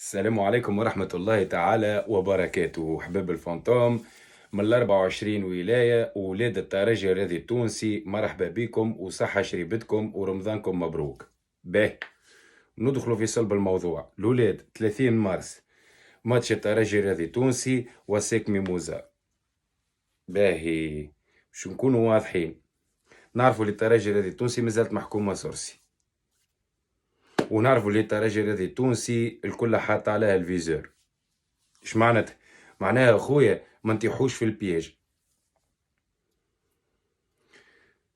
السلام عليكم ورحمة الله تعالى وبركاته. حباب الفانتوم من ال 24 ولاية وولاد الترجي الرياضي التونسي، مرحبا بكم وصحة شريبتكم ورمضانكم مبروك. باهي ندخلوا في صلب الموضوع. الولاد 30 مارس ماتش الترجي الرياضي التونسي وسيك ميموزا. باهي باش نكونوا واضحين، نعرفوا الترجي الرياضي التونسي مازالت محكومة سورسي، ونعرفوا اللي الترجي الرياضي التونسي الكل حاط عليها الفيزور. ايش معناتها؟ معناها اخويا ما نطيحوش في البياج.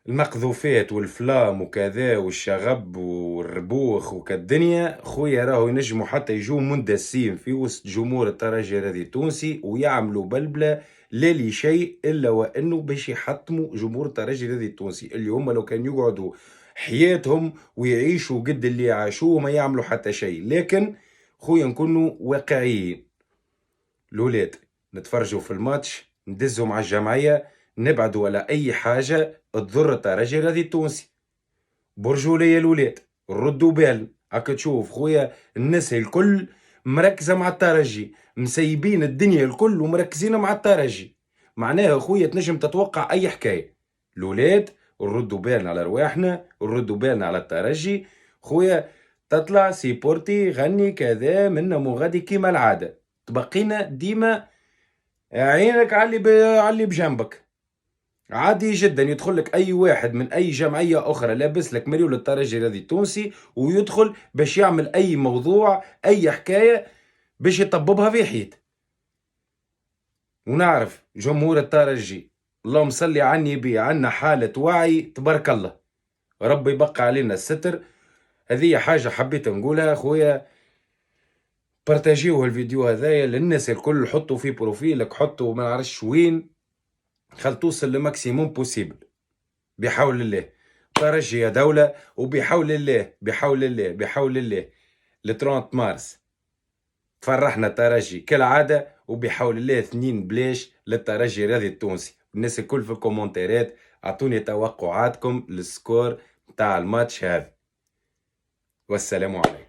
المقذوفات والفلام وكذا والشغب والربوخ وكالدنيا خويا راهو ينجموا حتى يجوا مندسين في وسط جمهور الترجي الرياضي التونسي ويعملوا بلبله لا لشيء الا وانه باش يحطموا جمهور الترجي الرياضي التونسي اللي هم لو كان يقعدوا حياتهم ويعيشوا قد اللي عاشوه ما يعملوا حتى شيء. لكن خويا نكونوا واقعيين، الولاد نتفرجوا في الماتش، ندزوا مع الجمعية، نبعدوا على أي حاجة تضر الترجي الرياضي التونسي. برجولية الولاد ردوا بالنا، هاكا تشوف خويا الناس الكل مركزة مع الترجي، مسيبين الدنيا الكل ومركزين مع الترجي. معناها خويا تنجم تتوقع أي حكاية. الولاد ردوا بالنا على رواحنا، ردوا بالنا على الترجي. خويا تطلع سيبورتي غني كذا منا مغادي كيما العادة، تبقينا ديما عينك على اللي بجنبك. عادي جدا يدخل لك اي واحد من اي جمعيه اخرى لابس لك مليون للترجي الرياضي التونسي ويدخل باش يعمل اي موضوع اي حكايه باش يطببها في حيط. ونعرف جمهور الترجي اللهم صلي على النبي عندنا حاله وعي تبارك الله، رب يبقى علينا الستر. هذه حاجه حبيت نقولها خويا، بارتاجيوه الفيديو هذايا للناس الكل، حطوا في بروفيلك، حطوا ما نعرفش وين، خل توصل لماكسيموم بوسيبل بحول الله. ترجي يا دولة، وبحول الله بحول الله بحول الله ل 30 مارس فرحنا الترجي كالعادة، وبحول الله 2 بلاش للترجي الرياضي التونسي. الناس الكل في الكومنتات اعطوني توقعاتكم للسكور تاع الماتش هذا، والسلام عليكم.